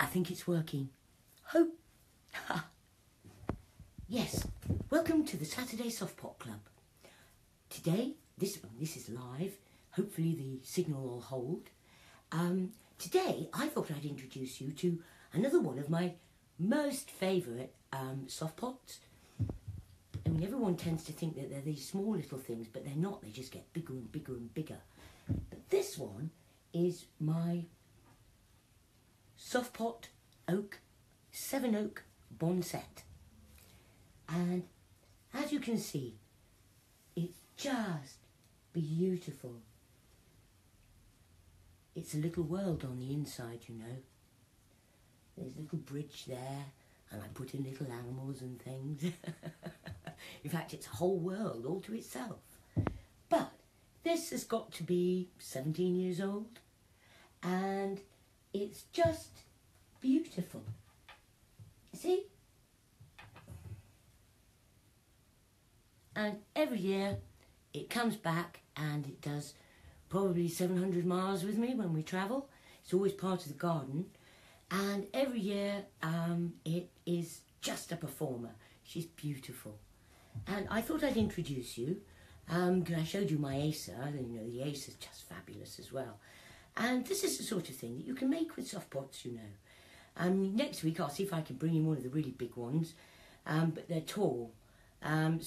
I think it's working. Hope. Yes, welcome to the Saturday Softpot Club. Today, this is live. Hopefully the signal will hold. Today, I thought I'd introduce you to another one of my most favourite Softpots. I mean, everyone tends to think that they're these small little things, but they're not. They just get bigger and bigger and bigger. But this one is my Softpot oak, 7 oak bond set. And as you can see, it's just beautiful. It's a little world on the inside, you know. There's a little bridge there, and I put in little animals and things. In fact, it's a whole world all to itself. But this has got to be 17 years old, and it's just beautiful. See? And every year it comes back and it does probably 700 miles with me when we travel. It's always part of the garden. And every year it is just a performer. She's beautiful. And I thought I'd introduce you, because I showed you my Acer. You know, the Acer is just fabulous as well. And this is the sort of thing that you can make with Softpots, you know. Next week I'll see if I can bring in one of the really big ones, but they're tall. Well,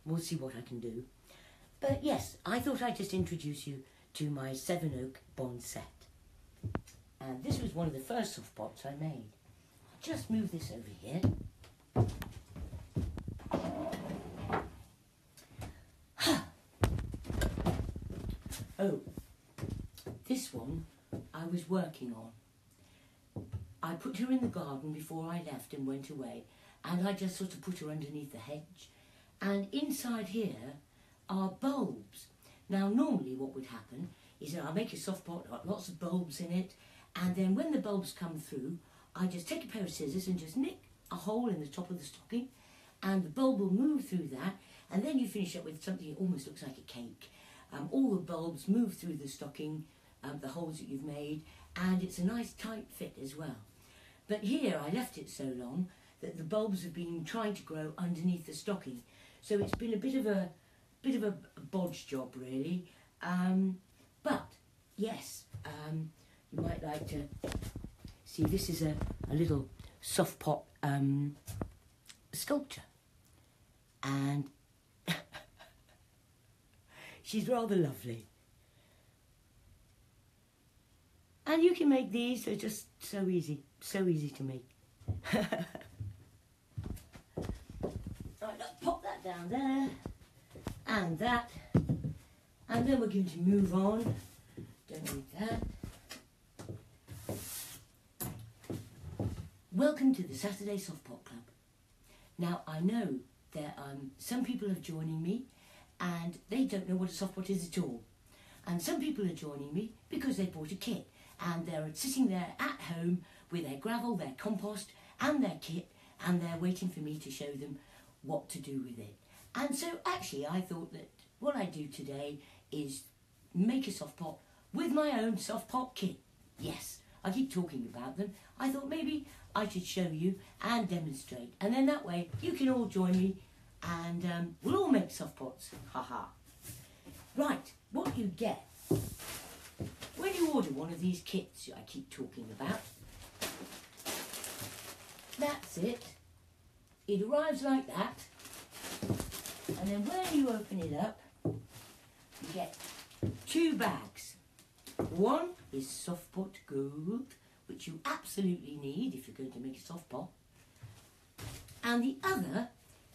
we'll see what I can do. But yes, I thought I'd just introduce you to my 7 oak bond set. And this was one of the first Softpots I made. I'll just move this over here. Oh, this one I was working on. I put her in the garden before I left and went away, and I just sort of put her underneath the hedge. And inside here are bulbs. Now, normally what would happen is that I'll make a Softpot, got lots of bulbs in it, and then when the bulbs come through, I just take a pair of scissors and just nick a hole in the top of the stocking, and the bulb will move through that, and then you finish up with something that almost looks like a cake. All the bulbs move through the stocking, the holes that you've made, and it's a nice tight fit as well. But here I left it so long that the bulbs have been trying to grow underneath the stocking, so it's been a bit of a bodge job really. But yes, you might like to see, this is a little Softpot sculpture, and she's rather lovely. And you can make these, they're just so easy to make. Right, let's pop that down there, and that, and then we're going to move on. Don't need that. Welcome to the Saturday Softpot Club. Now, I know that some people are joining me and they don't know what a Softpot is at all. And some people are joining me because they bought a kit and they're sitting there at home with their gravel, their compost and their kit, and they're waiting for me to show them what to do with it. And so actually I thought that what I do today is make a Softpot with my own Softpot kit. Yes, I keep talking about them. I thought maybe I should show you and demonstrate, and then that way you can all join me and we'll all make Softpots. Haha. Right, what you get when you order one of these kits I keep talking about, that's it. It arrives like that, and then when you open it up, you get 2 bags. One is Softpot Gold, which you absolutely need if you're going to make a Softpot. And the other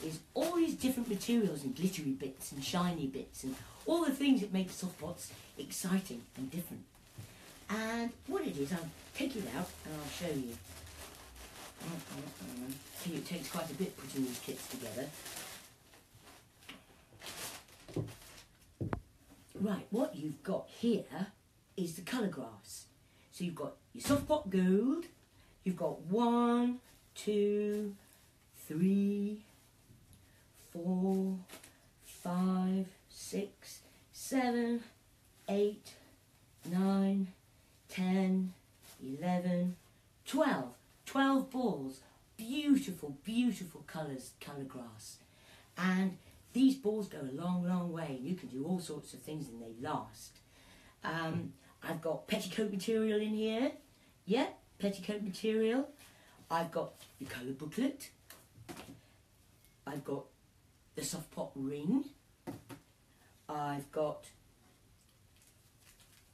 is all these different materials and glittery bits and shiny bits and all the things that make Softpots exciting and different. And what it is, I'll take it out and I'll show you. It takes quite a bit putting these kits together. Right, what you've got here is the colour graphs. So you've got your Softpot Gold, you've got 1, 2, 3, 4, 5, 6, 7, 8, 9, 10, 11, 12 balls, beautiful, beautiful colours, colour grass. And these balls go a long, long way. You can do all sorts of things and they last. I've got petticoat material in here. Yeah, petticoat material. I've got the colour booklet. I've got the Softpot ring. I've got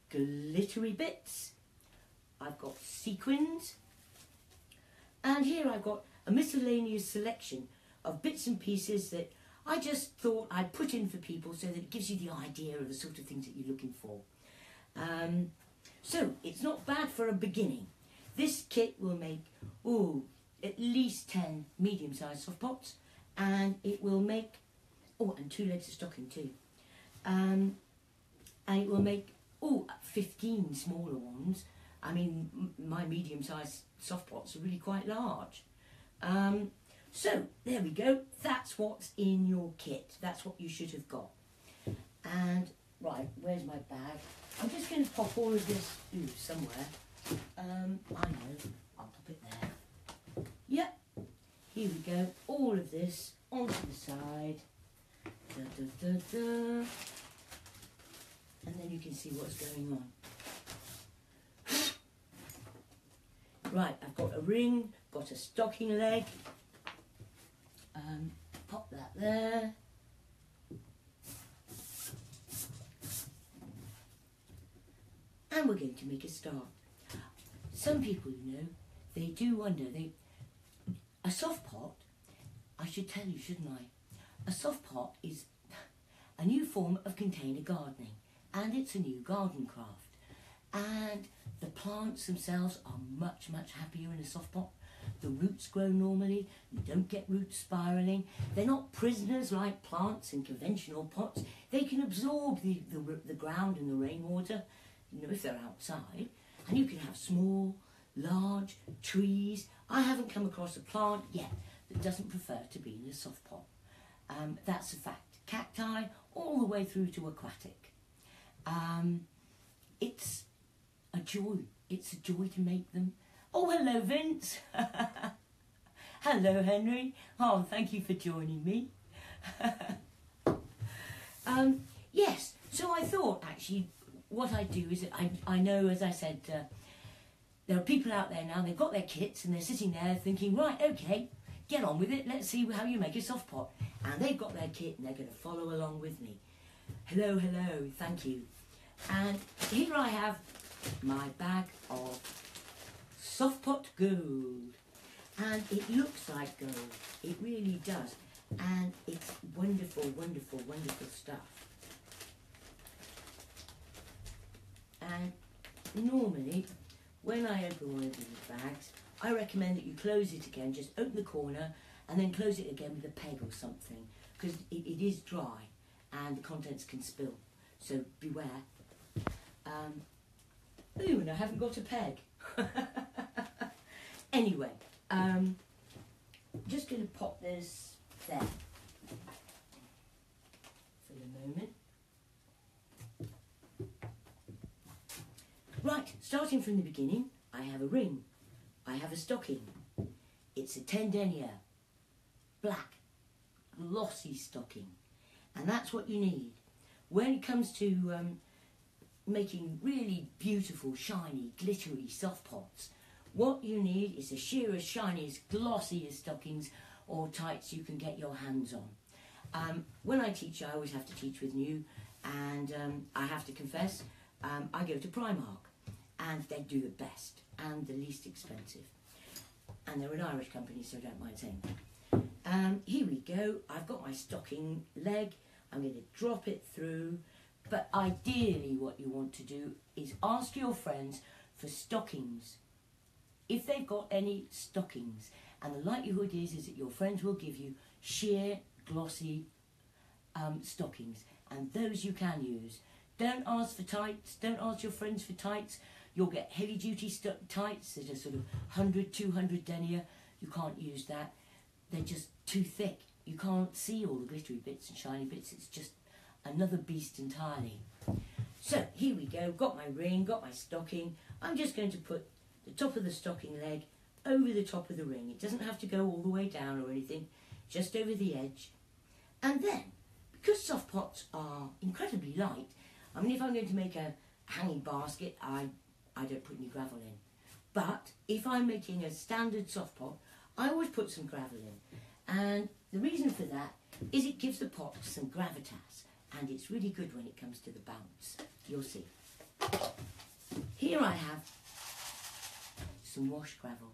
glittery bits. I've got sequins. And here I've got a miscellaneous selection of bits and pieces that I just thought I'd put in for people so that it gives you the idea of the sort of things that you're looking for. So it's not bad for a beginning. This kit will make, at least 10 medium-sized Softpots, and it will make, and 2 legs of stocking too. And it will make, 15 smaller ones. I mean, my medium-sized Softpots are really quite large. So, there we go. That's what's in your kit. That's what you should have got. And, right, where's my bag? I'm just going to pop all of this somewhere. I know. I'll pop it there. Yep. Here we go. All of this onto the side. Da, da, da, da. And then you can see what's going on. Right, I've got a ring, got a stocking leg. Pop that there. And we're going to make a start. Some people, they do wonder, a Softpot, I should tell you, shouldn't I? A Softpot is a new form of container gardening, and it's a new garden craft. And the plants themselves are much, much happier in a Softpot. The roots grow normally, you don't get roots spiralling. They're not prisoners like plants in conventional pots. They can absorb the ground and the rainwater, if they're outside. And you can have small, large trees. I haven't come across a plant yet that doesn't prefer to be in a Softpot. That's a fact. Cacti all the way through to aquatic. It's a joy. It's a joy to make them. Oh, hello, Vince. Hello, Henry. Oh, thank you for joining me. Yes, so I thought, actually, what I do is I know, as I said, there are people out there now, they've got their kits and they're sitting there thinking, right, okay, get on with it, let's see how you make a Softpot. And they've got their kit and they're going to follow along with me. Hello, hello, thank you. And here I have my bag of Softpot gold. And it looks like gold. It really does. And it's wonderful, wonderful, wonderful stuff. And normally, when I open one of these bags, I recommend that you close it again, just open the corner and then close it again with a peg or something, because it is dry and the contents can spill. So beware. Ooh, and I haven't got a peg. Anyway, just going to pop this there for the moment. Right, starting from the beginning, I have a ring. I have a stocking. It's a 10 denier, black, glossy stocking. And that's what you need. When it comes to making really beautiful, shiny, glittery Softpots, what you need is the sheerest, shiniest, glossiest stockings or tights you can get your hands on. When I teach, I always have to teach with new, and I have to confess, I go to Primark, and they do the best and the least expensive. And they're an Irish company, so I don't mind saying that. Here we go. I've got my stocking leg. I'm going to drop it through. But ideally what you want to do is ask your friends for stockings, if they've got any stockings. And the likelihood is that your friends will give you sheer, glossy stockings. And those you can use. Don't ask for tights. Don't ask your friends for tights. You'll get heavy-duty tights that are sort of 100, 200 denier. You can't use that. They're just too thick. You can't see all the glittery bits and shiny bits. It's just another beast entirely. So, here we go. Got my ring, got my stocking. I'm just going to put the top of the stocking leg over the top of the ring. It doesn't have to go all the way down or anything, just over the edge. And then, because soft pots are incredibly light, I mean, if I'm going to make a hanging basket, I don't put any gravel in. But if I'm making a standard soft pot, I always put some gravel in. And the reason for that is it gives the pot some gravitas, and it's really good when it comes to the bounce. You'll see. Here I have some wash gravel.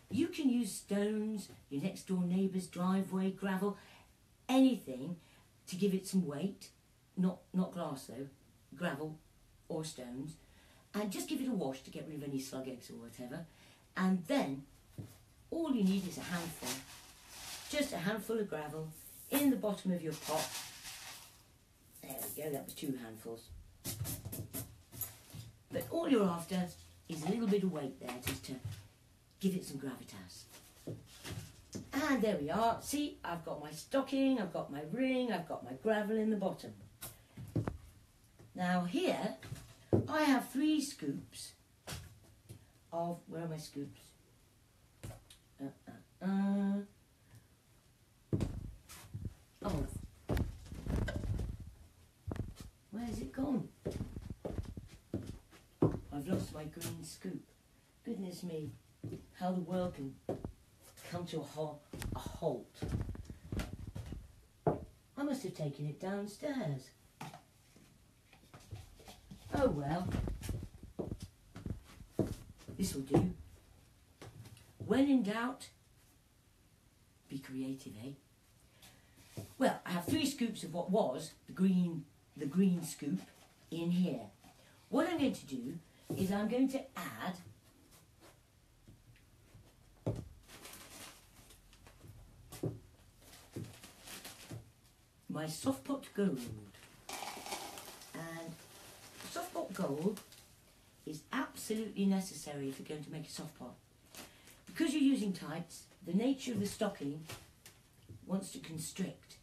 You can use stones, your next door neighbour's driveway gravel, anything to give it some weight. Not glass though, gravel or stones. And just give it a wash to get rid of any slug eggs or whatever. And then all you need is a handful, just a handful of gravel in the bottom of your pot. There we go, that was 2 handfuls. But all you're after is a little bit of weight there just to give it some gravitas. And there we are. See, I've got my stocking, I've got my ring, I've got my gravel in the bottom. Now here, I have 3 scoops of, where are my scoops? Oh, where's it gone? I've lost my green scoop. Goodness me, how the world can come to a halt. I must have taken it downstairs. Oh well, this will do. When in doubt, be creative, eh? Well, I have 3 scoops of what was the green scoop in here. What I'm going to do is I'm going to add my Softpot Gold. And Softpot Gold is absolutely necessary if you're going to make a soft pot. Because you're using tights, the nature of the stocking wants to constrict.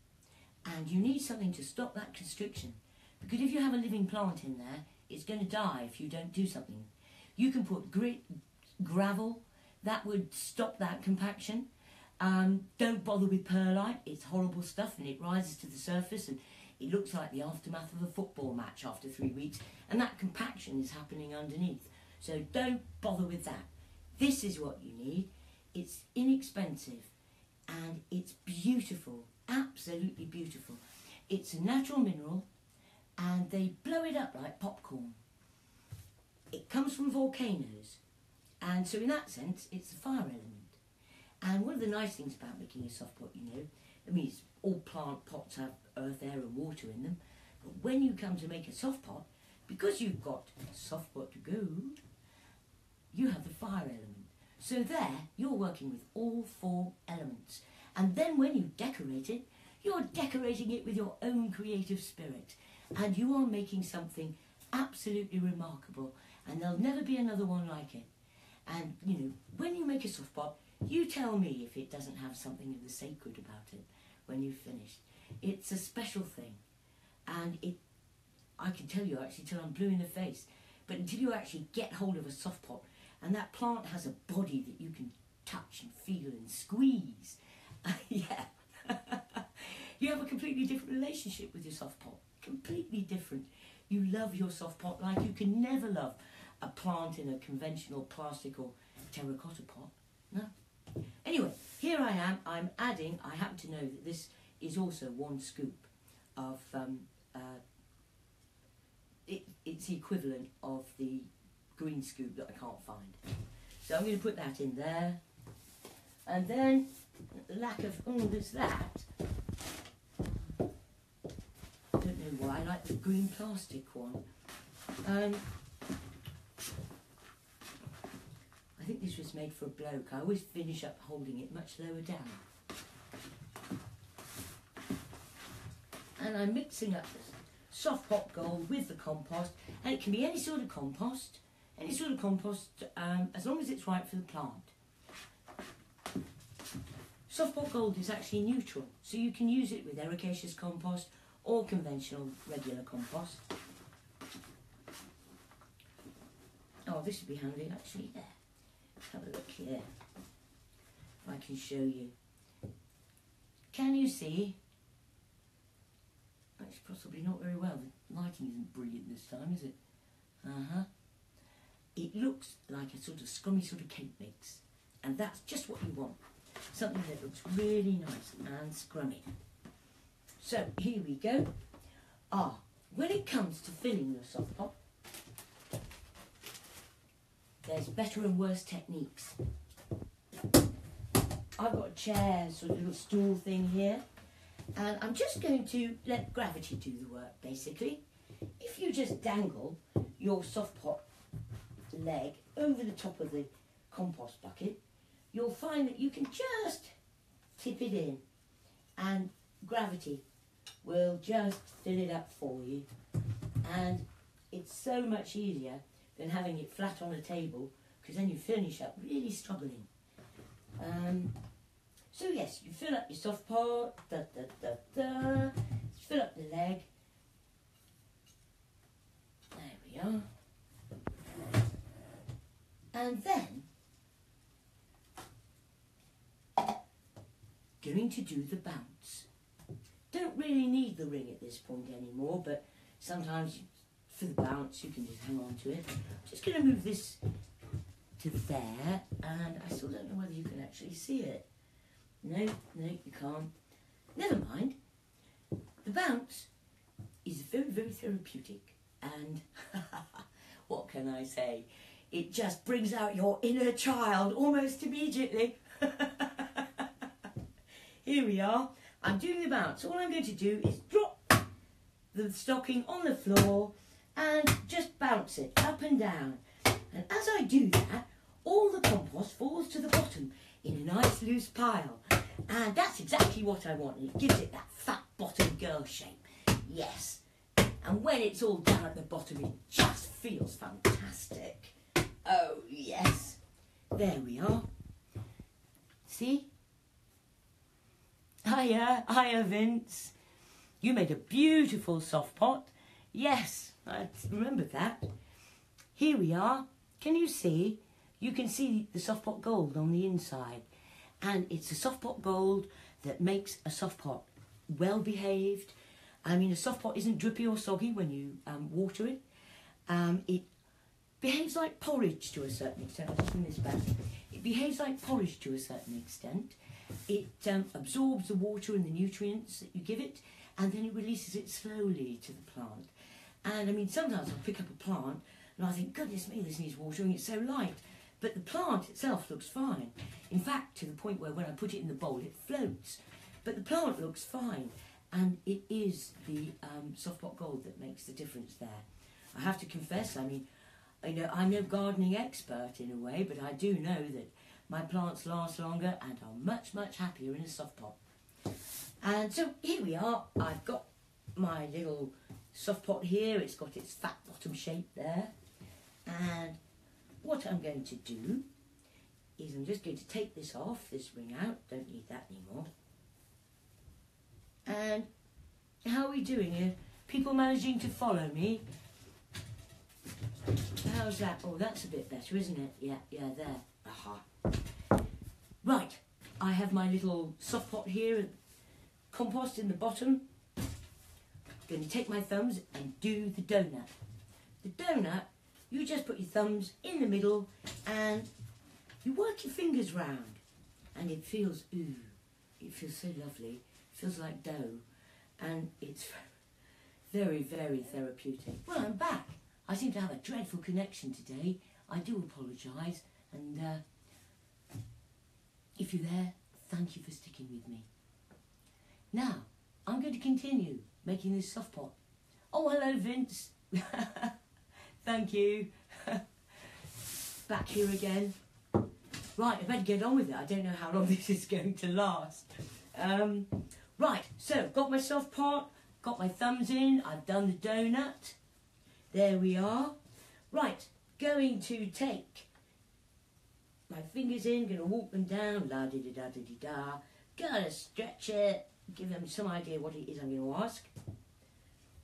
And you need something to stop that constriction. Because if you have a living plant in there, it's going to die if you don't do something. You can put gravel, that would stop that compaction. Don't bother with perlite, it's horrible stuff and it rises to the surface and it looks like the aftermath of a football match after 3 weeks, and that compaction is happening underneath. So don't bother with that. This is what you need. It's inexpensive and it's beautiful, absolutely beautiful. It's a natural mineral and they blow it up like popcorn. It comes from volcanoes, and so in that sense it's a fire element. And one of the nice things about making a soft pot, you know, I mean, all plant pots have earth, air and water in them, but when you come to make a soft pot, because you've got Softpot Gold, you have the fire element. So there, you're working with all 4 elements. And then when you decorate it, you're decorating it with your own creative spirit. And you are making something absolutely remarkable. And there'll never be another one like it. And, you know, when you make a soft pot, you tell me if it doesn't have something of the sacred about it when you've finished. It's a special thing. And I can tell you actually till I'm blue in the face, but until you actually get hold of a soft pot and that plant has a body that you can touch and feel and squeeze, yeah, you have a completely different relationship with your soft pot. Completely different. You love your soft pot like you can never love a plant in a conventional plastic or terracotta pot. No. Anyway, here I am. I'm adding, I happen to know that this is also 1 scoop of, it's the equivalent of the green scoop that I can't find. So I'm going to put that in there. And then, lack of, there's that. I don't know why, I like the green plastic one. I think this was made for a bloke. I always finish up holding it much lower down. And I'm mixing up the Softpot Gold with the compost, and it can be any sort of compost, as long as it's right for the plant. Softpot Gold is actually neutral, so you can use it with ericaceous compost or conventional regular compost. Oh, this would be handy actually. There. Let's have a look here. I can show you. Can you see? That's possibly not very well. The lighting isn't brilliant this time, is it? It looks like a sort of scrummy sort of cake mix. And that's just what you want. Something that looks really nice and scrummy. So, here we go. When it comes to filling your soft pot, there's better and worse techniques. I've got a chair, sort of little stool thing here, and I'm just going to let gravity do the work, basically. If you just dangle your soft pot leg over the top of the compost bucket, you'll find that you can just tip it in, and gravity will just fill it up for you. And it's so much easier than having it flat on a table, because then you finish up really struggling. So yes, you fill up your soft pot, fill up the leg. There we are. And then, going to do the bounce. Don't really need the ring at this point anymore, but sometimes for the bounce you can just hang on to it. I'm just going to move this to there, and I still don't know whether you can actually see it. No, you can't. Never mind. The bounce is very, very therapeutic, and what can I say? It just brings out your inner child almost immediately. Here we are. I'm doing the bounce. All I'm going to do is drop the stocking on the floor and just bounce it up and down. And as I do that, all the compost falls to the bottom in a nice loose pile. And that's exactly what I want. It gives it that fat bottom girl shape. Yes. And when it's all down at the bottom, it just feels fantastic. Oh, yes. There we are. See? Hiya, Vince. You made a beautiful soft pot. Yes, I remember that. Here we are. Can you see? You can see the soft pot gold on the inside. And it's a soft pot gold that makes a soft pot well behaved. I mean, a soft pot isn't drippy or soggy when you water it. It behaves like porridge to a certain extent. I'll just bring this back. It behaves like porridge to a certain extent. It absorbs the water and the nutrients that you give it, and then it releases it slowly to the plant. And I mean, sometimes I'll pick up a plant and I think, goodness me, this needs watering, it's so light. But the plant itself looks fine. In fact, to the point where when I put it in the bowl, it floats. But the plant looks fine, and it is the soft pot gold that makes the difference there. I have to confess, I mean, I'm no gardening expert in a way, but I do know that my plants last longer and are much, much happier in a soft pot. And so here we are. I've got my little soft pot here. It's got its fat bottom shape there. And what I'm going to do is I'm just going to take this off, this ring out. Don't need that anymore. And how are we doing here? People managing to follow me? How's that? Oh, that's a bit better, isn't it? Yeah, there. Aha. Right, I have my little soft pot here, compost in the bottom. I'm going to take my thumbs and do the donut. The donut, you just put your thumbs in the middle and you work your fingers round, and it feels, it feels so lovely. It feels like dough, and it's very, very therapeutic. Well, I'm back. I seem to have a dreadful connection today. I do apologise, and if you're there, thank you for sticking with me. Now, I'm going to continue making this soft pot. Oh, hello, Vince. Thank you. Back here again. Right, I better get on with it. I don't know how long this is going to last. Right, so got my soft pot, got my thumbs in, I've done the donut. There we are. Right, going to take my fingers in, going to walk them down, la-di-da-da-di-da. Gonna stretch it, give them some idea what it is I'm going to ask.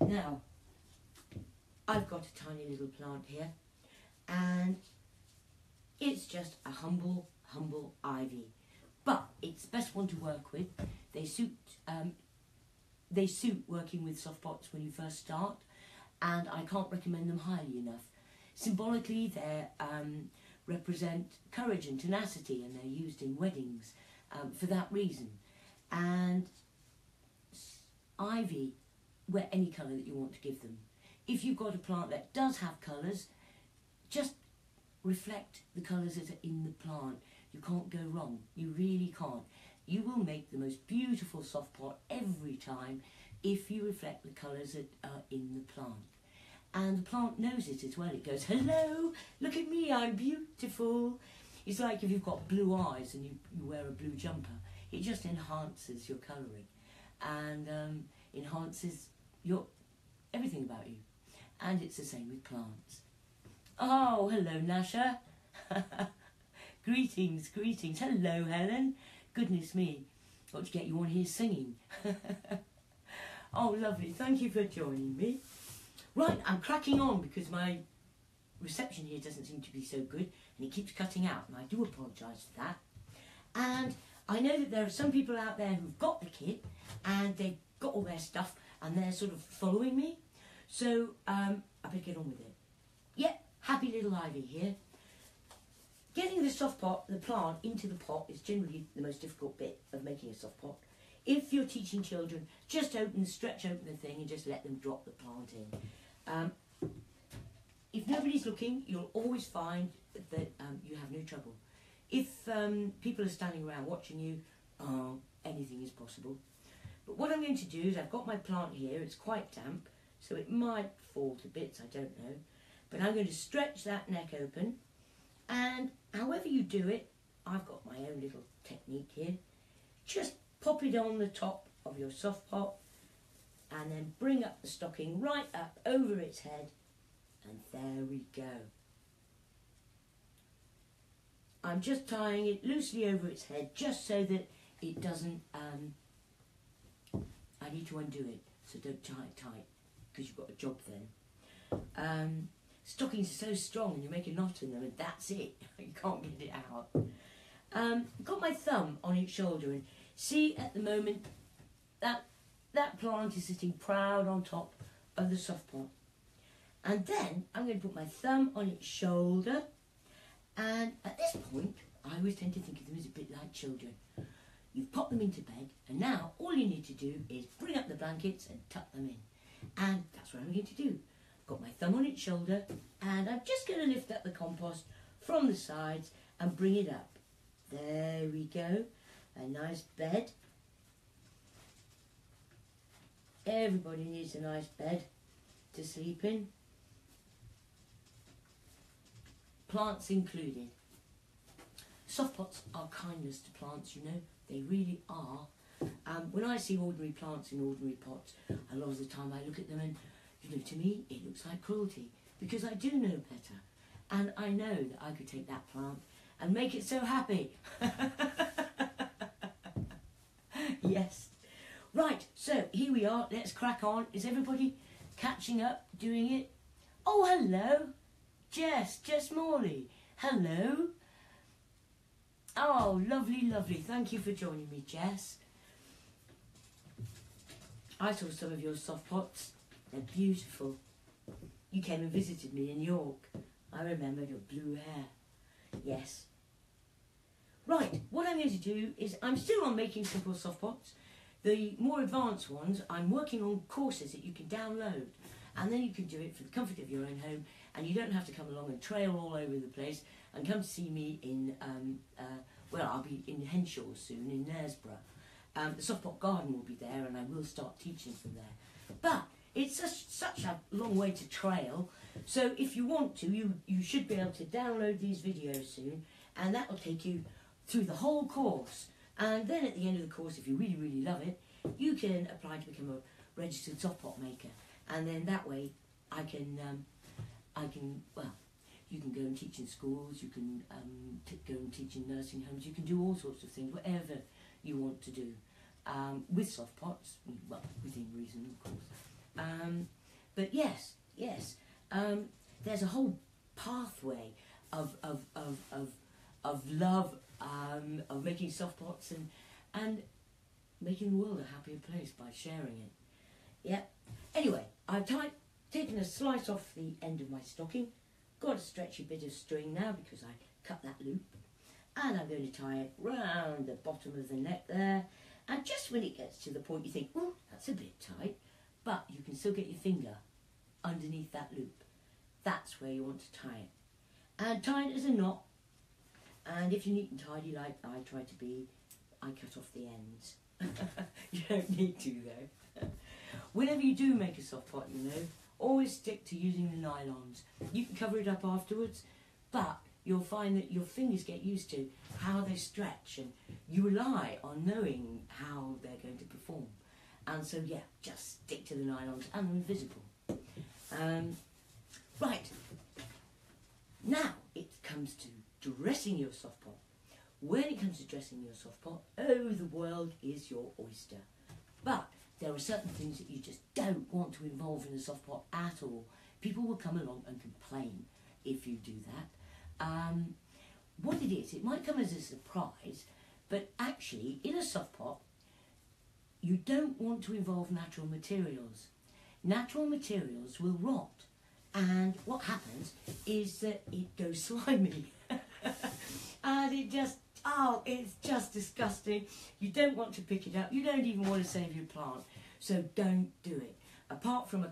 Now, I've got a tiny little plant here, and it's just a humble ivy. but it's the best one to work with. They suit working with soft pots when you first start, and I can't recommend them highly enough. Symbolically, they represent courage and tenacity, and they're used in weddings for that reason. And ivy, wear any colour that you want to give them. If you've got a plant that does have colours, just reflect the colours that are in the plant. You can't go wrong. You really can't. You will make the most beautiful soft pot every time if you reflect the colours that are in the plant. And the plant knows it as well. It goes, hello, look at me, I'm beautiful. It's like if you've got blue eyes and you wear a blue jumper, it just enhances your colouring and enhances everything about you. And it's the same with plants. Oh, hello, Nasha. Greetings, greetings. Hello, Helen. Goodness me, got to get you on here singing. Oh, lovely. Thank you for joining me. Right, I'm cracking on because my reception here doesn't seem to be so good and it keeps cutting out, and I do apologise for that. And I know that there are some people out there who've got the kit and they've got all their stuff and they're sort of following me. So I better get on with it. Yep, happy little Ivy here. Getting the soft pot, the plant, into the pot is generally the most difficult bit of making a soft pot. If you're teaching children, just stretch open the thing and just let them drop the plant in. If nobody's looking, you'll always find that you have no trouble. If people are standing around watching you, anything is possible. But what I'm going to do is, I've got my plant here, it's quite damp, so it might fall to bits, I don't know. But I'm going to stretch that neck open, and however you do it, I've got my own little technique here. Just pop it on the top of your soft pot, and then bring up the stocking right up over its head, and there we go. I'm just tying it loosely over its head just so that it doesn't, I need to undo it, so don't tie it tight because you've got a job then. Stockings are so strong and you make a knot in them and that's it, you can't get it out. Got my thumb on its shoulder, and see at the moment that plant is sitting proud on top of the soft pot. And then I'm going to put my thumb on its shoulder, and at this point I always tend to think of them as a bit like children. You've popped them into bed, and now all you need to do is bring up the blankets and tuck them in. And that's what I'm going to do. I've got my thumb on its shoulder, and I'm just going to lift up the compost from the sides and bring it up. There we go. A nice bed. Everybody needs a nice bed to sleep in. Plants included. Soft pots are kindness to plants, you know. They really are. When I see ordinary plants in ordinary pots, a lot of the time I look at them and, you know, to me it looks like cruelty, because I do know better. And I know that I could take that plant and make it so happy. Yes. Right, so here we are. Let's crack on. Is everybody catching up, doing it? Oh, hello. Jess Morley. Hello. Oh, lovely, lovely. Thank you for joining me, Jess. I saw some of your soft pots. They're beautiful. You came and visited me in York. I remember your blue hair. Yes. Right, what I'm going to do is, I'm still on making simple soft pots. The more advanced ones, I'm working on courses that you can download. And then you can do it for the comfort of your own home, and you don't have to come along and trail all over the place and come to see me in, well, I'll be in Henshaw soon, in Knaresborough. The Softpot garden will be there, and I will start teaching from there. But it's such a long way to trail, so if you want to, you should be able to download these videos soon, and that will take you through the whole course. And then at the end of the course, if you really, really love it, you can apply to become a registered softpot maker. And then that way, I can, well, you can go and teach in schools, you can go and teach in nursing homes, you can do all sorts of things, whatever you want to do, with soft pots, well, within reason, of course. But yes, there's a whole pathway of love of making soft pots and making the world a happier place by sharing it. Yep. Anyway, I've taken a slice off the end of my stocking, got a stretchy bit of string now because I cut that loop, and I'm going to tie it round the bottom of the neck there, and just when it gets to the point you think, oh, that's a bit tight, but you can still get your finger underneath that loop. That's where you want to tie it. And tie it as a knot, and if you're neat and tidy like I try to be, I cut off the ends. You don't need to though. Whenever you do make a soft pot, you know, always stick to using the nylons. You can cover it up afterwards, but you'll find that your fingers get used to how they stretch, and you rely on knowing how they're going to perform. And so yeah, just stick to the nylons and they're invisible. Right, now it comes to dressing your soft pot. When it comes to dressing your soft pot, oh, the world is your oyster. But there are certain things that you just don't want to involve in a soft pot at all. People will come along and complain if you do that. What it is, it might come as a surprise, but actually in a soft pot, you don't want to involve natural materials. Natural materials will rot, and what happens is that it goes slimy. And it just, oh, it's just disgusting. You don't want to pick it up. You don't even want to save your plant. So don't do it. Apart from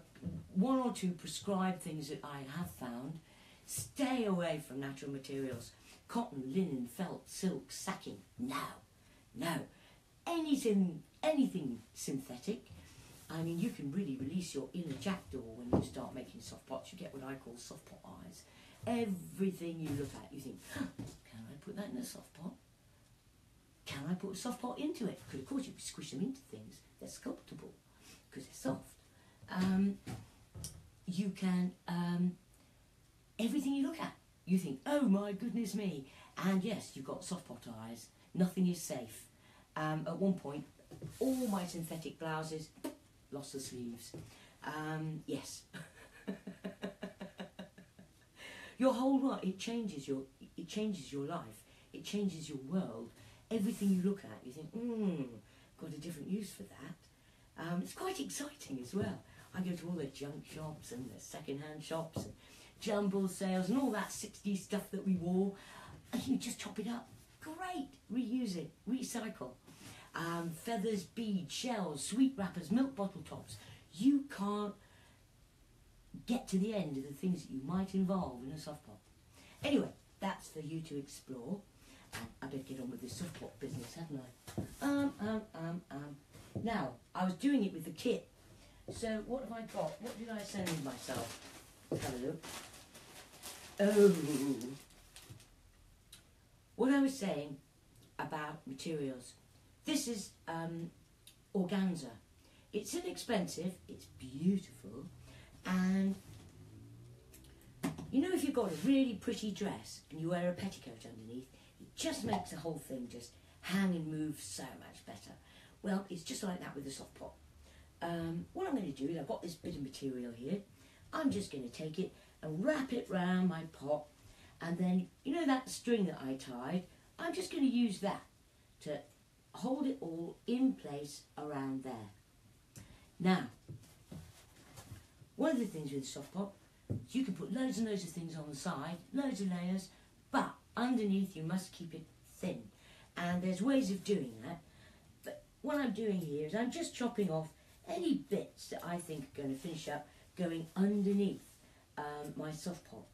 one or two prescribed things that I have found, stay away from natural materials. Cotton, linen, felt, silk, sacking. No, no. Anything synthetic. I mean, you can really release your inner jackdaw when you start making soft pots. You get what I call soft pot eyes. Everything you look at, you think, can I put that in a soft pot? Can I put a soft pot into it? Because of course you can squish them into things. They're sculptable because they're soft. You can, everything you look at, you think, oh my goodness me. And yes, you've got soft pot eyes. Nothing is safe. At one point, all my synthetic blouses lost the sleeves. Yes. Your whole life, it changes your life. It changes your world. Everything you look at, you think, got a different use for that. It's quite exciting as well. I go to all the junk shops and the second-hand shops and jumble sales and all that 60s stuff that we wore, and you just chop it up. Great, reuse it, recycle. Feathers, beads, shells, sweet wrappers, milk bottle tops. You can't get to the end of the things that you might involve in a soft pot. Anyway, that's for you to explore. I better get on with this soft pot business, hadn't I? Now, I was doing it with the kit. So what have I got? What did I send myself? Let's have a look. Oh, what I was saying about materials. This is organza. It's inexpensive, it's beautiful, and you know, if you've got a really pretty dress and you wear a petticoat underneath, it just makes the whole thing just hang and move so much better. Well, it's just like that with the soft pot. What I'm going to do is, I've got this bit of material here. I'm just going to take it and wrap it round my pot, and then, you know that string that I tied, I'm just going to use that to hold it all in place around there. Now, one of the things with a soft pot is you can put loads and loads of things on the side, loads of layers, but underneath you must keep it thin. And there's ways of doing that. But what I'm doing here is I'm just chopping off any bits that I think are going to finish up going underneath my soft pot.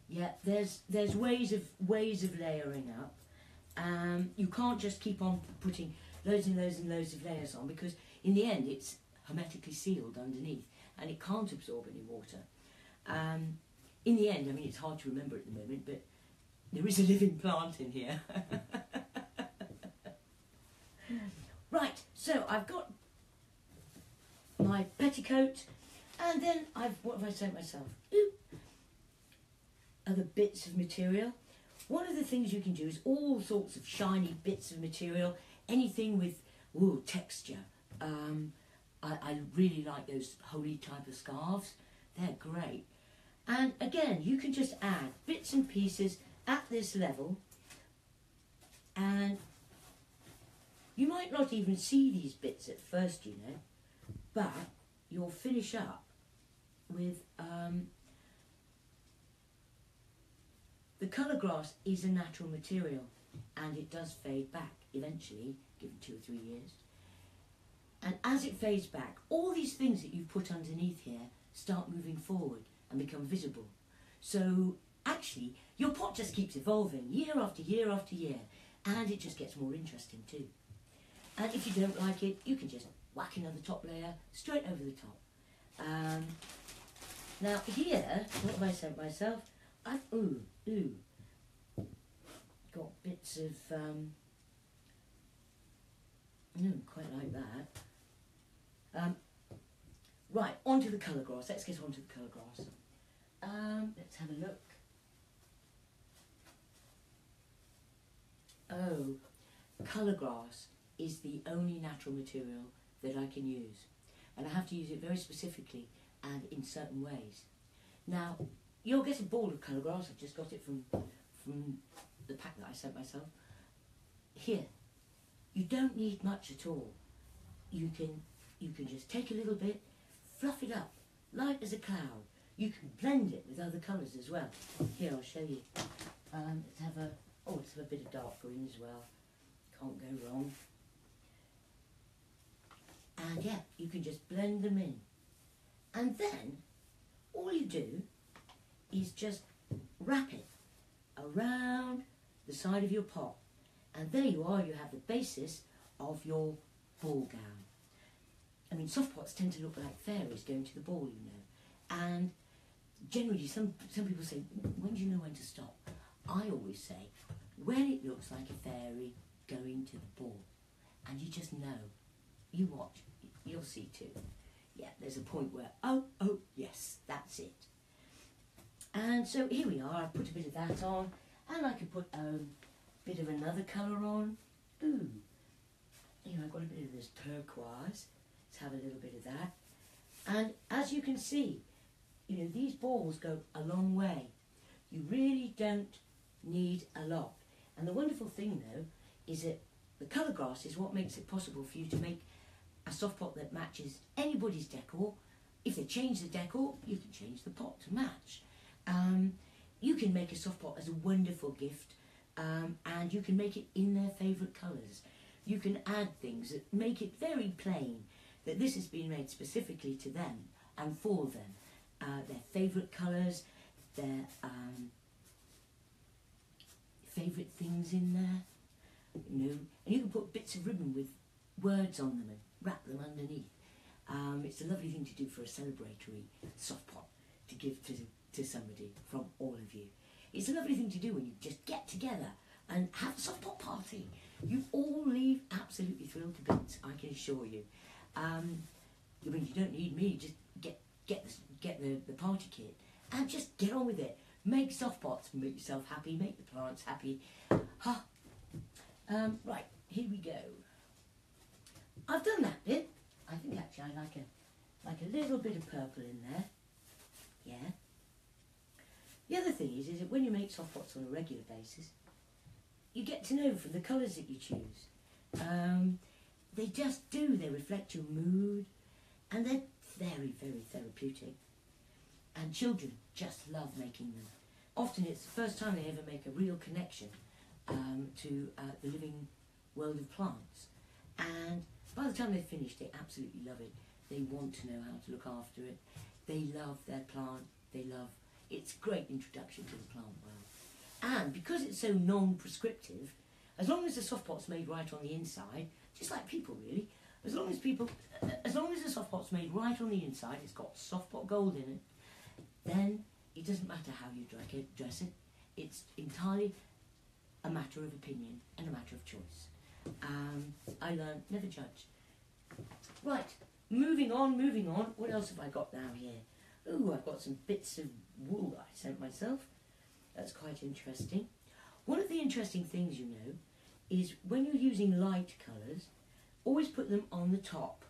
Yeah, there's ways of layering up. You can't just keep on putting loads and loads and loads of layers on, because in the end it's hermetically sealed underneath and it can't absorb any water. In the end, I mean, it's hard to remember at the moment, but there is a living plant in here. Right, so I've got my petticoat, and then what have I sent myself? Other bits of material. One of the things you can do is all sorts of shiny bits of material, anything with texture. I really like those holy type of scarves. They're great. And again, you can just add bits and pieces at this level, and you might not even see these bits at first, you know, but you'll finish up with the colour grass is a natural material, and it does fade back eventually, given 2 or 3 years. And as it fades back, all these things that you put underneath here start moving forward and become visible. So actually, your pot just keeps evolving year after year after year, and it just gets more interesting too. And if you don't like it, you can just whack another top layer straight over the top. Now here, what have I sent myself? I've got bits of quite like that. Right, onto the colour grass. Let's get onto the colour grass. Let's have a look. Oh, colour grass is the only natural material that I can use, and I have to use it very specifically and in certain ways. Now, you'll get a ball of colour grass. I've just got it from the pack that I sent myself. Here, you don't need much at all. You can just take a little bit, fluff it up, light as a cloud. You can blend it with other colours as well. Here, I'll show you. Let's have a bit of dark green as well. Can't go wrong. And yeah, you can just blend them in. And then, all you do is just wrap it around the side of your pot. And there you are, you have the basis of your ball gown. I mean, soft pots tend to look like fairies going to the ball, you know. And generally, some people say, when do you know when to stop? I always say, when it looks like a fairy going to the ball. And you just know. You watch, you'll see too. Yeah, there's a point where, oh, yes, that's it. And so here we are, I put a bit of that on, and I could put a bit of another colour on. Ooh, you know, I've got a bit of this turquoise. Let's have a little bit of that. And as you can see, you know, these balls go a long way. You really don't need a lot. And the wonderful thing though, is that the colour grass is what makes it possible for you to make a soft pot that matches anybody's decor. If they change the decor, you can change the pot to match. You can make a soft pot as a wonderful gift, and you can make it in their favourite colours. You can add things that make it very plain that this has been made specifically to them and for them. Their favourite colours, their favourite things in there, you know, and you can put bits of ribbon with words on them and wrap them underneath. It's a lovely thing to do for a celebratory soft pot to give to somebody from all of you. It's a lovely thing to do when you just get together and have a soft pot party. You all leave absolutely thrilled to bits, I can assure you. I mean, you don't need me, just get the party kit and just get on with it. Make soft pots, make yourself happy, make the plants happy. Right, here we go. I've done that bit. I think actually I like a little bit of purple in there. Yeah. The other thing is that when you make soft pots on a regular basis, you get to know from the colours that you choose. They just do, they reflect your mood, and they're very, very therapeutic. And children just love making them. Often it's the first time they ever make a real connection to the living world of plants. And by the time they're finished, they absolutely love it. They want to know how to look after it. They love their plant. It's a great introduction to the plant world. And because it's so non-prescriptive, as long as the soft pot's made right on the inside, just like people really, as long as the soft pot's made right on the inside, it's got soft pot gold in it, then it doesn't matter how you dress it. It's entirely a matter of opinion and a matter of choice. I learned, never judge. Right, moving on. What else have I got now here? Ooh, I've got some bits of wool that I sent myself. That's quite interesting. One of the interesting things, you know, is when you're using light colours, always put them on the top.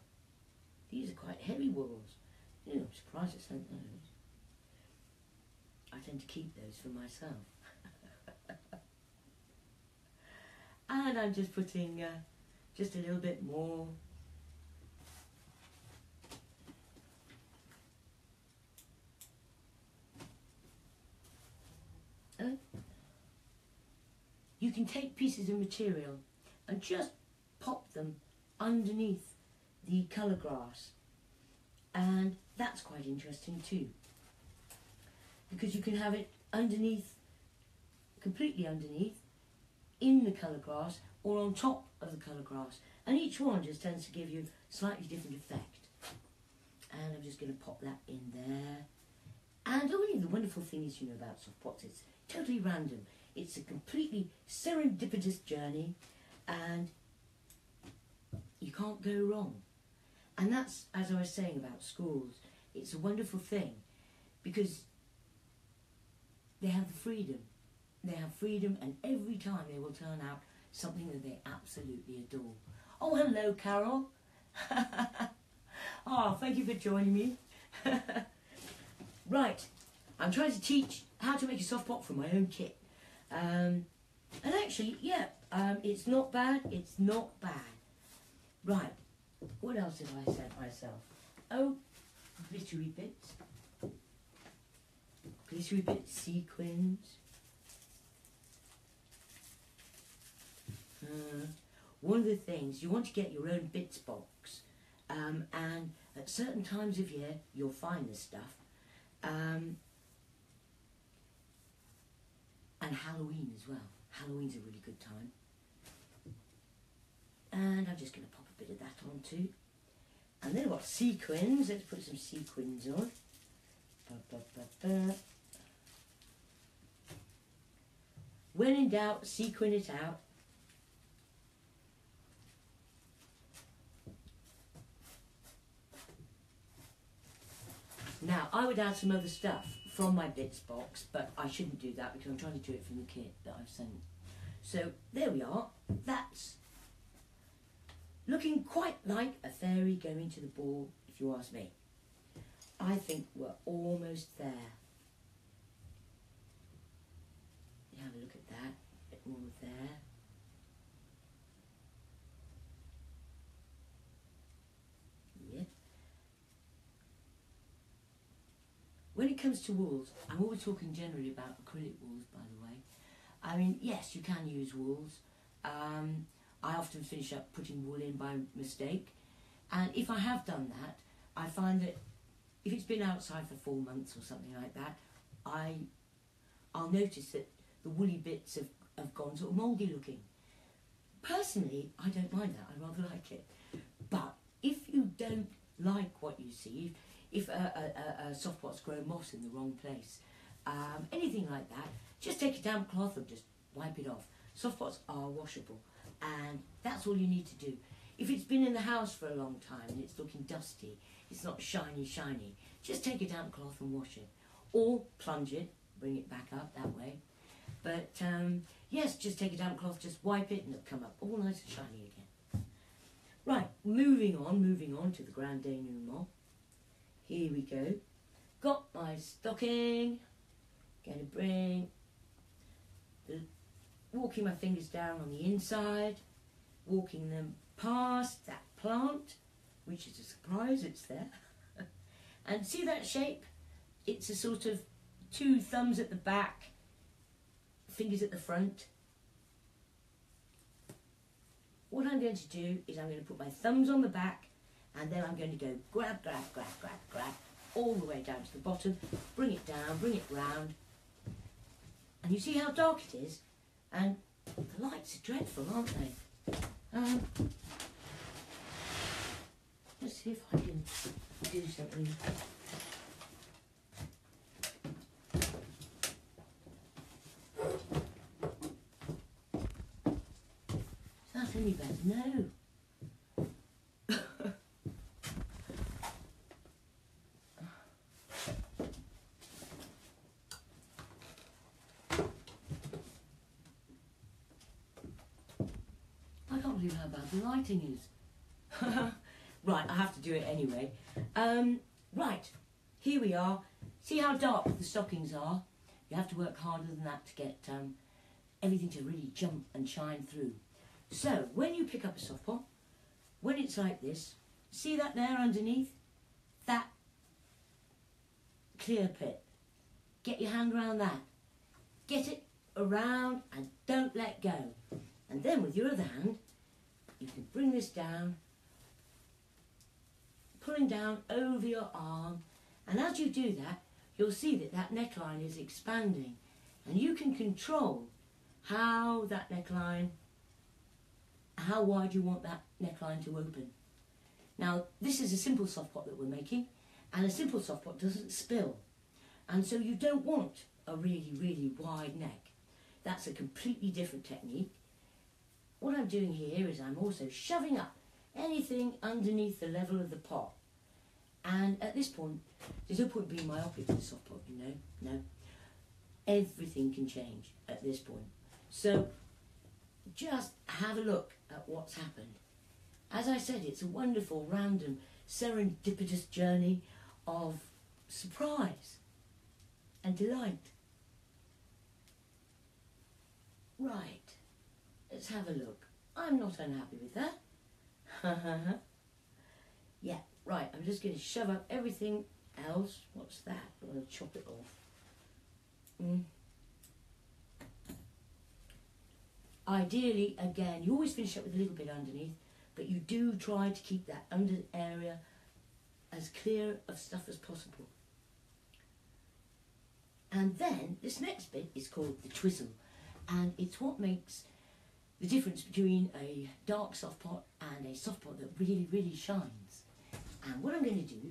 These are quite heavy wools. I'm surprised I sent those. I tend to keep those for myself. And I'm just putting just a little bit more. You can take pieces of material and just pop them underneath the colour grass, and that's quite interesting too, because you can have it underneath, completely underneath, in the colour grass or on top of the colour grass, and each one just tends to give you a slightly different effect. And I'm just going to pop that in there. And only the wonderful thing is, you know, about Softpots, it's totally random. It's a completely serendipitous journey, and you can't go wrong. And that's, as I was saying about schools, it's a wonderful thing because they have the freedom. They have freedom, and every time they will turn out something that they absolutely adore. Oh, hello, Carol. Oh, thank you for joining me. Right, I'm trying to teach how to make a soft pot from my own kit. And actually, yeah, it's not bad, it's not bad. Right, what else have I sent myself? Oh, glittery bits. Glittery bits, sequins. One of the things, you want to get your own bits box. And at certain times of year, you'll find this stuff. And Halloween as well. Halloween's a really good time. And I'm just going to pop a bit of that on too. And then I've got sequins. Let's put some sequins on. When in doubt, sequin it out. Now, I would add some other stuff from my bits box, but I shouldn't do that because I'm trying to do it from the kit that I've sent. So, there we are. That's looking quite like a fairy going to the ball, if you ask me. I think we're almost there. Have a look at that. A bit more there. When it comes to wools, I'm always talking generally about acrylic wools, by the way. I mean, yes, you can use wools. I often finish up putting wool in by mistake. And if I have done that, I find that if it's been outside for 4 months or something like that, I'll notice that the woolly bits have gone sort of mouldy looking. Personally, I don't mind that. I rather like it. But if you don't like what you see, if a soft pot's grow moss in the wrong place, anything like that, just take a damp cloth and just wipe it off. Soft pots are washable, and that's all you need to do. If it's been in the house for a long time and it's looking dusty, it's not shiny, just take a damp cloth and wash it. Or plunge it, bring it back up that way. But yes, just take a damp cloth, just wipe it and it'll come up all nice and shiny again. Right, moving on to the grand denouement. Here we go. Got my stocking. Going to bring walking my fingers down on the inside, walking them past that plant, which is a surprise, it's there. And see that shape? It's a sort of 2 thumbs at the back, fingers at the front. What I'm going to do is I'm going to put my thumbs on the back, and then I'm going to go grab, all the way down to the bottom, bring it down, bring it round. And you see how dark it is? And the lights are dreadful, aren't they? Let's see if I can do something. Is that any better? No. How bad the lighting is. Right, I have to do it anyway. Right, here we are. See how dark the stockings are? You have to work harder than that to get everything to really jump and shine through. So when you pick up a soft pot, when it's like this, see that there underneath? That clear pit. Get your hand around that. Get it around and don't let go. And then with your other hand, you can bring this down, pulling down over your arm. And as you do that, you'll see that that neckline is expanding. And you can control how that neckline, how wide you want that neckline to open. Now, this is a simple soft pot that we're making, and a simple soft pot doesn't spill. And so you don't want a really, really wide neck. That's a completely different technique. What I'm doing here is I'm also shoving up anything underneath the level of the pot. And at this point, there's no point being myopic with a soft pot, you know. No. Everything can change at this point. So just have a look at what's happened. As I said, it's a wonderful, random, serendipitous journey of surprise and delight. Right, let's have a look. I'm not unhappy with that. Yeah, right, I'm just going to shove up everything else. What's that? I'm going to chop it off. Ideally, again, you always finish up with a little bit underneath, but you do try to keep that under area as clear of stuff as possible. And then this next bit is called the twizzle, and it's what makes the difference between a dark soft pot and a soft pot that really, really shines. And what I'm going to do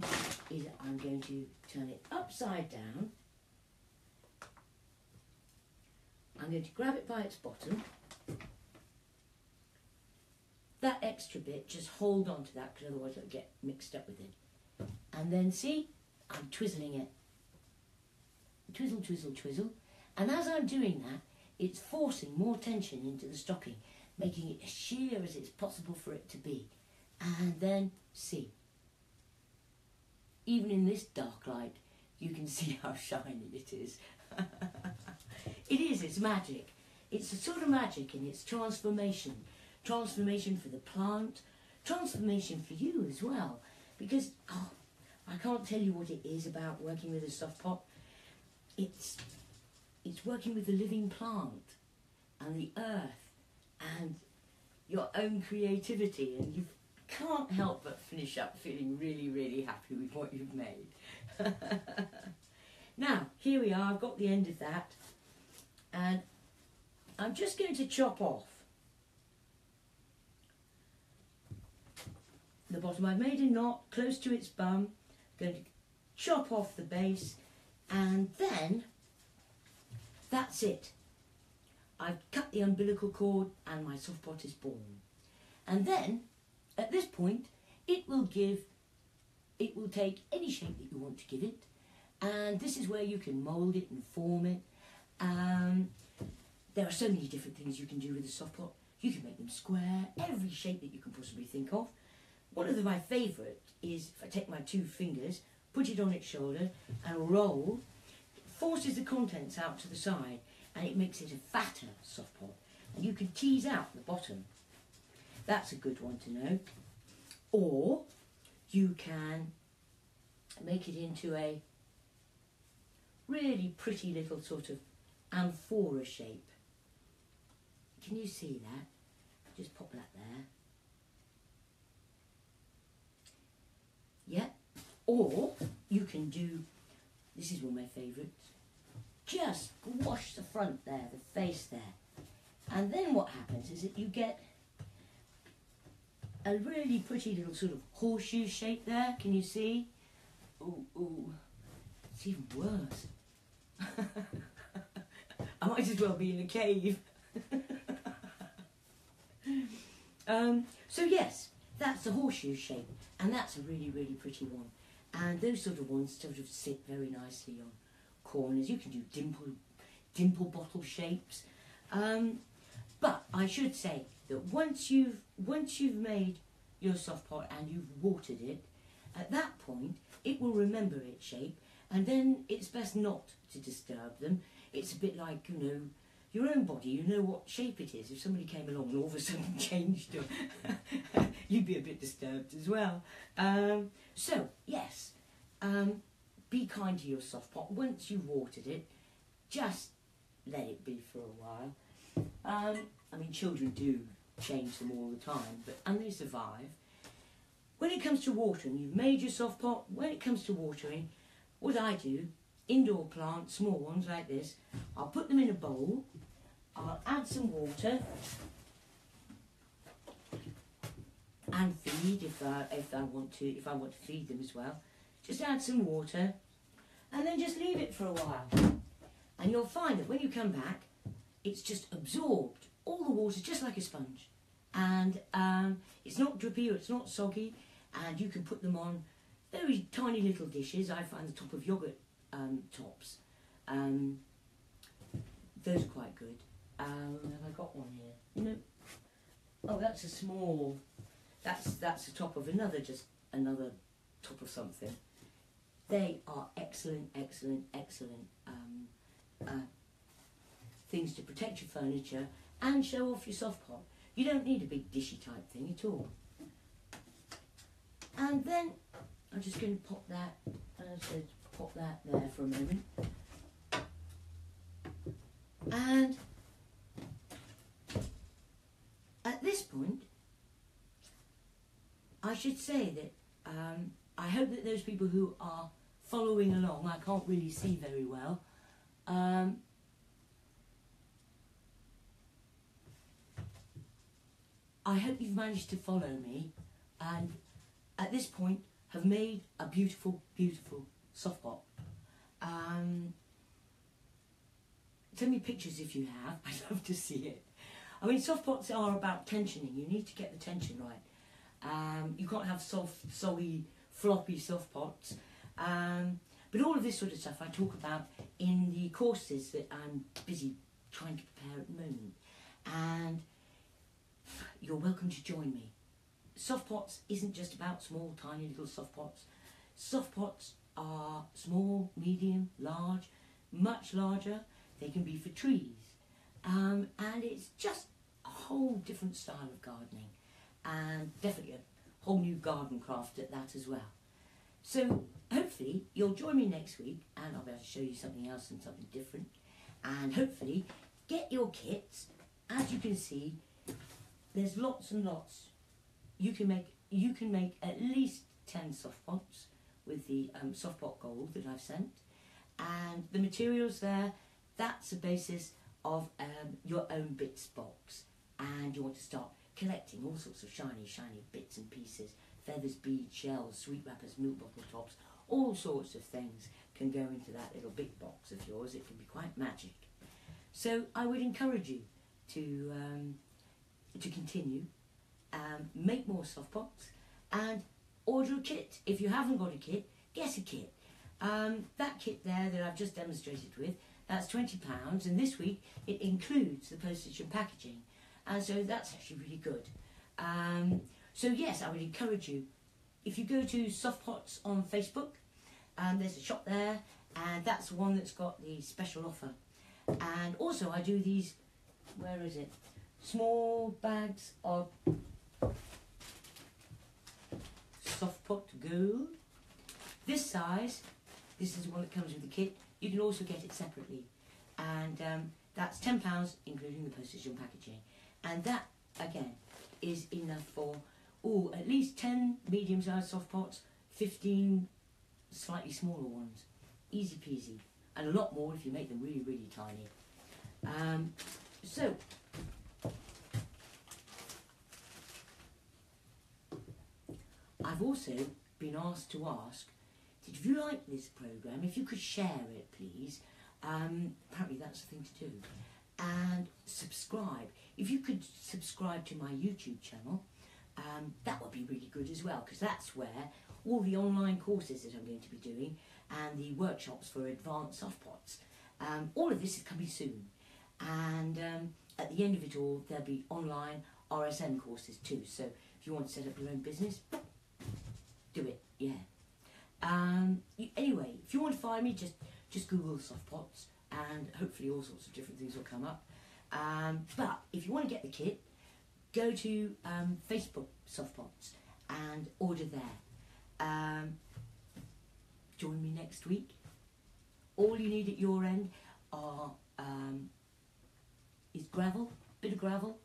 is I'm going to turn it upside down. I'm going to grab it by its bottom. That extra bit, just hold on to that, because otherwise it'll get mixed up with it. And then see, I'm twizzling it. Twizzle, twizzle, twizzle. And as I'm doing that, it's forcing more tension into the stocking, making it as sheer as it's possible for it to be. And then see. Even in this dark light, you can see how shiny it is. It's magic. It's a sort of magic in its transformation. Transformation for the plant, transformation for you as well. Because, I can't tell you what it is about working with a soft pot. It's working with the living plant and the earth and your own creativity, and you can't help but finish up feeling really, really happy with what you've made. Now, here we are, I've got the end of that, and I'm just going to chop off the bottom. I've made a knot close to its bum, going to chop off the base, and then that's it. I've cut the umbilical cord and my soft pot is born. And then at this point it will take any shape that you want to give it, and this is where you can mould it and form it. There are so many different things you can do with a soft pot. You can make them square, every shape that you can possibly think of. One of my favourite is if I take my 2 fingers, put it on its shoulder and roll, it forces the contents out to the side and it makes it a fatter soft pot. And you can tease out the bottom. That's a good one to know. Or you can make it into a really pretty little sort of amphora shape. Can you see that? Just pop that there. Yeah. Or you can do, this is one of my favourites, just wash the front there, the face there. And then what happens is that you get a really pretty little sort of horseshoe shape there. Can you see? Ooh, it's even worse. I might as well be in a cave. So yes, that's the horseshoe shape, and that's a really, really pretty one. And those sort of ones sort of sit very nicely on corners. You can do dimple bottle shapes. But I should say that once you've made your soft pot and you've watered it, at that point it will remember its shape, and then it's best not to disturb them. it's a bit like, you know, your own body, you know what shape it is. If somebody came along and all of a sudden changed it, you'd be a bit disturbed as well. So, yes, be kind to your soft pot. Once you've watered it, just let it be for a while. I mean, children do change them all the time, and they survive. When it comes to watering, you've made your soft pot. When it comes to watering, what I do, indoor plants, small ones like this, I'll put them in a bowl, I'll add some water and feed if I want to feed them as well. Just add some water and then just leave it for a while. And you'll find that when you come back, it's just absorbed all the water just like a sponge. And it's not drippy or it's not soggy, and you can put them on very tiny little dishes. I find the top of yoghurt tops. Those are quite good. Have I got one here? No. Oh, that's a small. That's the top of another top of something. They are excellent things to protect your furniture and show off your soft pot. You don't need a big dishy type thing at all. And then I'm just going to pop that. Pop that there for a moment. And at this point, I should say that I hope that those people who are following along, I can't really see very well, I hope you've managed to follow me and at this point have made a beautiful, beautiful soft pot. Send me pictures if you have. I'd love to see it. I mean, soft pots are about tensioning. You need to get the tension right. You can't have soft, soggy, floppy soft pots. But all of this sort of stuff I talk about in the courses that I'm busy trying to prepare at the moment. And you're welcome to join me. Soft pots isn't just about small, tiny little soft pots. Soft pots are small, medium, large, much larger. They can be for trees. And it's just a whole different style of gardening. And definitely a whole new garden craft at that as well. So hopefully you'll join me next week and I'll be able to show you something else and something different. And hopefully get your kits. As you can see, there's lots and lots. You can make at least 10 soft pots with the soft pot gold that I've sent. And the materials there, that's the basis of your own bits box. And you want to start collecting all sorts of shiny, shiny bits and pieces. Feathers, beads, shells, sweet wrappers, milk bottle tops, all sorts of things can go into that little bit box of yours. It can be quite magic. So I would encourage you to continue, make more soft pots and order a kit. If you haven't got a kit, get a kit. That kit there that I've just demonstrated with, that's £20, and this week it includes the postage and packaging, and so that's actually really good. So yes, I would encourage you, if you go to Softpots on Facebook, there's a shop there, and that's the one that's got the special offer. And also I do these, where is it? Small bags of Softpot Gold. This size, this is the one that comes with the kit. You can also get it separately. And that's £10, including the postage and packaging. And that, again, is enough for at least 10 medium-sized soft pots, 15 slightly smaller ones. Easy peasy. And a lot more if you make them really, really tiny. So, I've also been asked to ask, if you like this programme, if you could share it, please. Apparently that's the thing to do. And subscribe. If you could subscribe to my YouTube channel, that would be really good as well, because that's where all the online courses that I'm going to be doing and the workshops for advanced softpots, all of this is coming soon. And at the end of it all, there'll be online RSM courses too. So if you want to set up your own business, do it, yeah. Anyway, if you want to find me, just Google Softpots and hopefully all sorts of different things will come up. But if you want to get the kit, go to Facebook Softpots and order there. Join me next week. All you need at your end are is gravel, bit of gravel,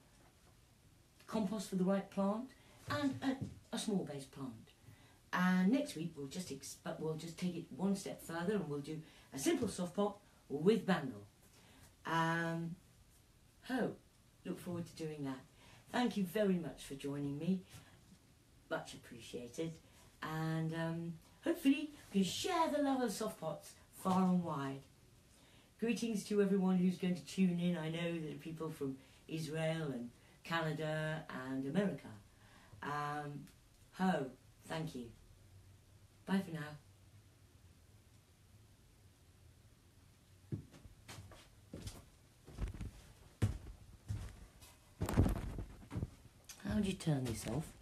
compost for the right plant, and a small base plant. And next week we'll just take it one step further and we'll do a simple soft pot with bangle. Look forward to doing that. Thank you very much for joining me. Much appreciated. And hopefully you can share the love of soft pots far and wide. Greetings to everyone who's going to tune in. I know there are people from Israel and Canada and America. Thank you. Bye for now. How do you turn this off?